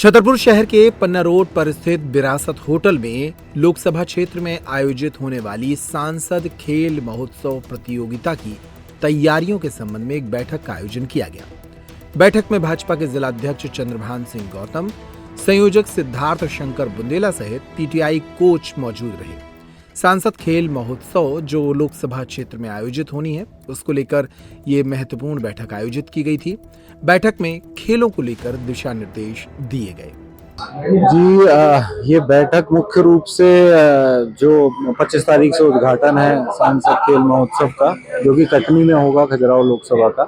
छतरपुर शहर के पन्ना रोड पर स्थित विरासत होटल में लोकसभा क्षेत्र में आयोजित होने वाली सांसद खेल महोत्सव प्रतियोगिता की तैयारियों के संबंध में एक बैठक का आयोजन किया गया। बैठक में भाजपा के जिलाध्यक्ष चंद्रभान सिंह गौतम, संयोजक सिद्धार्थ शंकर बुंदेला सहित पीटीआई कोच मौजूद रहे। सांसद खेल महोत्सव जो लोकसभा क्षेत्र में आयोजित होनी है, उसको लेकर ये महत्वपूर्ण बैठक आयोजित की गई थी। बैठक में खेलों को लेकर दिशा निर्देश दिए गए। जी, ये बैठक मुख्य रूप से जो 25 तारीख से उद्घाटन है सांसद खेल महोत्सव का, जो कि कटनी में होगा, खजुराहो लोकसभा का।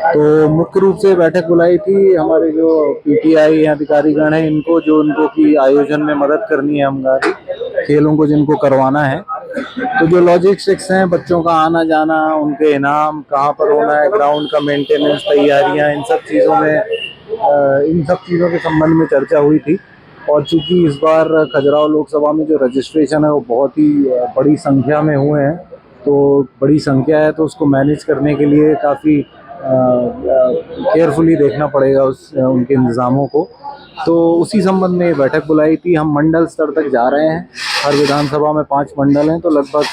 तो मुख्य रूप से बैठक बुलाई थी हमारे जो पीटीआई अधिकारीगण हैं, इनको जो इनको की आयोजन में मदद करनी है, हमारी खेलों को जिनको करवाना है। तो जो लॉजिस्टिक्स हैं, बच्चों का आना जाना, उनके इनाम, कहाँ पर होना है, ग्राउंड का मेंटेनेंस, तैयारियां, इन सब चीज़ों के संबंध में चर्चा हुई थी। और चूंकि इस बार खजुराहो लोकसभा में जो रजिस्ट्रेशन है वो बहुत ही बड़ी संख्या में हुए हैं, तो बड़ी संख्या है तो उसको मैनेज करने के लिए काफ़ी केयरफुली देखना पड़ेगा उनके इंतज़ामों को। तो उसी संबंध में ये बैठक बुलाई थी। हम मंडल स्तर तक जा रहे हैं। हर विधानसभा में 5 मंडल हैं, तो लगभग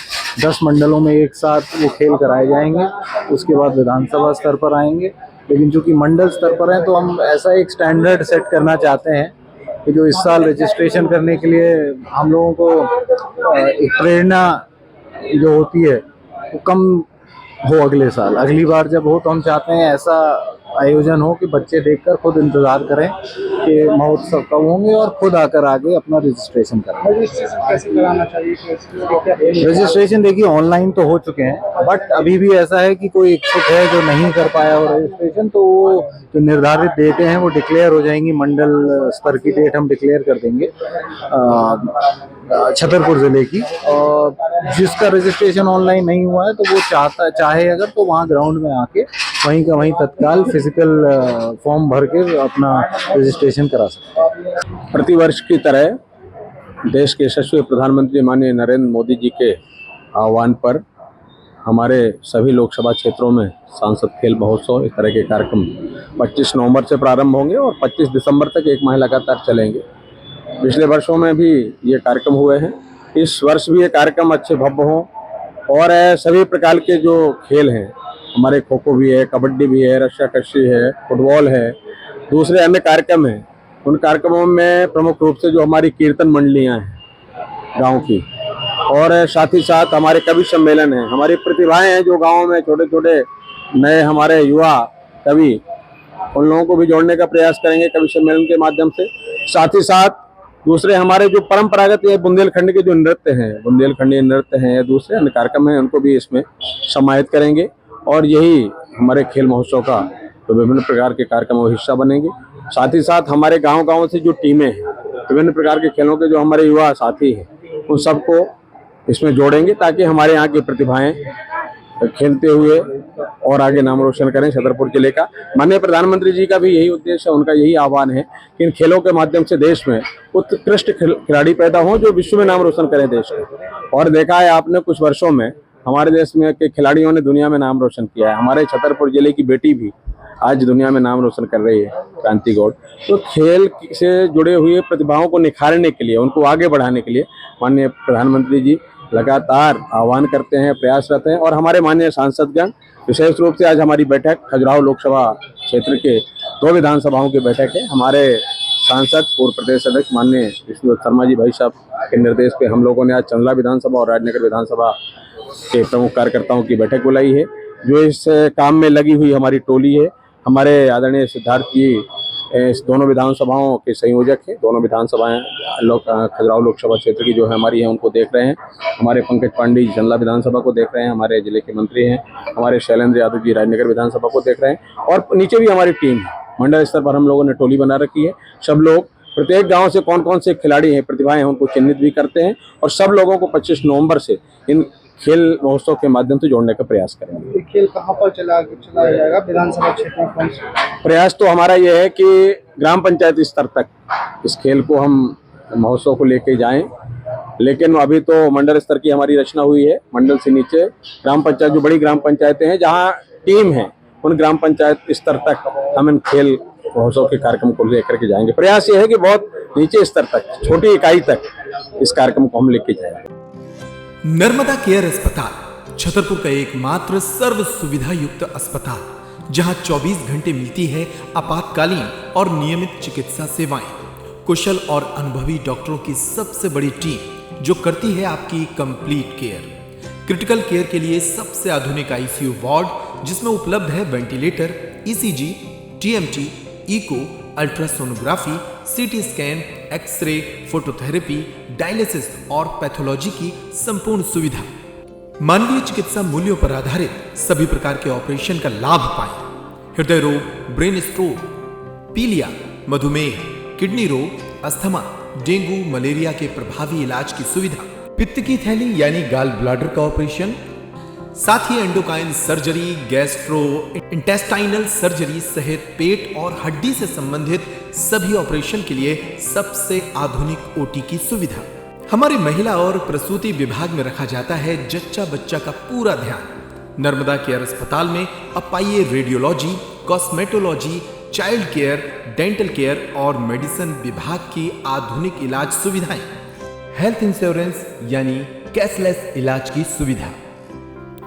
10 मंडलों में एक साथ वो खेल कराए जाएंगे। उसके बाद विधानसभा स्तर पर आएंगे। लेकिन चूंकि मंडल स्तर पर हैं, तो हम ऐसा एक स्टैंडर्ड सेट करना चाहते हैं कि जो इस साल रजिस्ट्रेशन करने के लिए हम लोगों को एक प्रेरणा जो होती है वो कम हो अगले साल। अगली बार जब हो तो हम चाहते हैं ऐसा आयोजन हो कि बच्चे देखकर खुद इंतजार करें कि महोत्सव कब होंगे और खुद आकर आगे अपना रजिस्ट्रेशन करें। रजिस्ट्रेशन कैसे कराना चाहिए? रजिस्ट्रेशन देखिए ऑनलाइन तो हो चुके हैं, बट अभी भी ऐसा है कि कोई इच्छुक है जो नहीं कर पाया हो रजिस्ट्रेशन, तो वो जो निर्धारित डेटें हैं वो डिक्लेयर हो जाएंगी। मंडल स्तर की डेट हम डिक्लेयर कर देंगे छतरपुर जिले की। और जिसका रजिस्ट्रेशन ऑनलाइन नहीं हुआ है तो वो चाहे अगर तो वहाँ ग्राउंड में आके वहीं का वहीं तत्काल फिजिकल फॉर्म भर के अपना रजिस्ट्रेशन करा सकते हैं। प्रतिवर्ष की तरह देश के यशस्वी प्रधानमंत्री माननीय नरेंद्र मोदी जी के आह्वान पर हमारे सभी लोकसभा क्षेत्रों में सांसद खेल महोत्सव इस तरह के कार्यक्रम 25 नवंबर से प्रारंभ होंगे और 25 दिसंबर तक एक माह लगातार चलेंगे। पिछले वर्षों में भी ये कार्यक्रम हुए हैं। इस वर्ष भी ये कार्यक्रम अच्छे भव्य हों और सभी प्रकार के जो खेल हैं, हमारे खो खो भी है, कबड्डी भी है, रस्साकशी है, फुटबॉल है, दूसरे अन्य कार्यक्रम हैं। उन कार्यक्रमों में प्रमुख रूप से जो हमारी कीर्तन मंडलियां हैं गांव की, और साथ ही साथ हमारे कवि सम्मेलन हैं, हमारी प्रतिभाएं हैं जो गांव में छोटे छोटे नए हमारे युवा कवि, उन लोगों को भी जोड़ने का प्रयास करेंगे कवि सम्मेलन के माध्यम से। साथ ही साथ दूसरे हमारे जो परंपरागत ये बुंदेलखंड के जो नृत्य हैं, बुंदेलखंडी नृत्य हैं, दूसरे अन्य कार्यक्रम हैं, उनको भी इसमें समाहित करेंगे। और यही हमारे खेल महोत्सव का तो विभिन्न प्रकार के कार्यक्रमों का हिस्सा बनेंगे। साथ ही साथ हमारे गांव से जो टीमें हैं, विभिन्न प्रकार के खेलों के जो हमारे युवा साथी हैं, उन सबको इसमें जोड़ेंगे ताकि हमारे यहाँ की प्रतिभाएं खेलते हुए और आगे नाम रोशन करें छतरपुर जिले का। माननीय प्रधानमंत्री जी का भी यही उद्देश्य है, उनका यही आह्वान है कि इन खेलों के माध्यम से देश में उत्कृष्ट खिलाड़ी पैदा हों जो विश्व में नाम रोशन करें देश का। और देखा है आपने कुछ वर्षों में हमारे देश में के खिलाड़ियों ने दुनिया में नाम रोशन किया है। हमारे छतरपुर जिले की बेटी भी आज दुनिया में नाम रोशन कर रही है, क्रांति गौड़। तो खेल से जुड़े हुए प्रतिभाओं को निखारने के लिए, उनको आगे बढ़ाने के लिए माननीय प्रधानमंत्री जी लगातार आह्वान करते हैं, प्रयासरत हैं। और हमारे माननीय सांसदगण, विशेष रूप से आज हमारी बैठक खजुराहो लोकसभा क्षेत्र के 2 विधानसभाओं की बैठक है। हमारे सांसद पूर्व प्रदेश अध्यक्ष माननीय विष्णुदत्त शर्मा जी भाई साहब के निर्देश पे हम लोगों ने आज चंदला विधानसभा और राजनगर विधानसभा के प्रमुख कार्यकर्ताओं की बैठक बुलाई है, जो इस काम में लगी हुई हमारी टोली है। हमारे आदरणीय सिद्धार्थ जी इस दोनों विधानसभाओं के संयोजक हैं। दोनों विधानसभाएं खजुराहो लोकसभा क्षेत्र की जो है हमारी है, उनको देख रहे हैं। हमारे पंकज पांडे जी चंदला विधानसभा को देख रहे हैं, हमारे जिले के मंत्री हैं। हमारे शैलेंद्र यादव जी राजनगर विधानसभा को देख रहे हैं। और नीचे भी हमारी टीम है, मंडल स्तर पर हम लोगों ने टोली बना रखी है। सब लोग प्रत्येक गांव से कौन कौन से खिलाड़ी हैं, प्रतिभाएं हैं, उनको चिन्हित भी करते हैं और सब लोगों को 25 नवंबर से इन खेल महोत्सव के माध्यम से जोड़ने का प्रयास करेंगे। खेल कहाँ पर चलाया जाएगा? विधानसभा क्षेत्र में कौन सा? प्रयास तो हमारा ये है कि ग्राम पंचायत स्तर तक इस खेल को हम महोत्सव को लेके जाएं, लेकिन अभी तो मंडल स्तर की हमारी रचना हुई है। मंडल से नीचे ग्राम पंचायत, जो बड़ी ग्राम पंचायतें हैं जहाँ टीम है, उन ग्राम पंचायत स्तर तक हम इन खेल महोत्सव के कार्यक्रम को लेकर के जाएंगे। प्रयास ये है कि बहुत नीचे स्तर तक, छोटी इकाई तक इस कार्यक्रम को हम लेके जाएंगे। नर्मदा केयर अस्पताल छतरपुर का एकमात्र सर्व सुविधा युक्त अस्पताल, जहां 24 घंटे मिलती है आपातकालीन और नियमित चिकित्सा सेवाएं। कुशल और अनुभवी डॉक्टरों की सबसे बड़ी टीम जो करती है आपकी कंप्लीट केयर। क्रिटिकल केयर के लिए सबसे आधुनिक आईसीयू वार्ड, जिसमें उपलब्ध है ventilator, ECG, TMT, echo, ultrasonography, CT scan, X-ray, phototherapy, dialysis और पैथोलॉजी की संपूर्ण सुविधा। मानवीय चिकित्सा मूल्यों पर आधारित सभी प्रकार के ऑपरेशन का लाभ पाएं। हृदय रोग, ब्रेन स्ट्रोक, पीलिया, मधुमेह, किडनी रोग, अस्थमा, डेंगू, मलेरिया के प्रभावी इलाज की सुविधा, पित्त की थैली यानी गाल ब्लैडर का ऑपरेशन, साथ ही endocrine surgery, gastrointestinal surgery सहित पेट और हड्डी से संबंधित सभी ऑपरेशन के लिए सबसे आधुनिक ओटी की सुविधा। हमारे महिला और प्रसूति विभाग में रखा जाता है जच्चा बच्चा का पूरा ध्यान। नर्मदा केयर अस्पताल में अब पाइए radiology, cosmetology, child care, dental care और मेडिसिन विभाग की आधुनिक इलाज सुविधाएं, हेल्थ इंश्योरेंस यानी कैशलेस इलाज की सुविधा।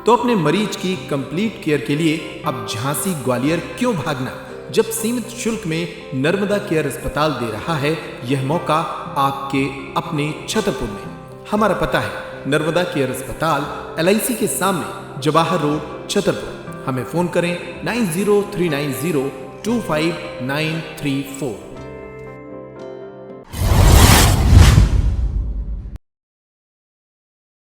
तो अपने मरीज की कंप्लीट केयर के लिए अब झांसी ग्वालियर क्यों भागना, जब सीमित शुल्क में नर्मदा केयर अस्पताल दे रहा है यह मौका आपके अपने छतरपुर में। हमारा पता है नर्मदा केयर अस्पताल LIC के सामने, जवाहर रोड, छतरपुर। हमें फोन करें 9039025934।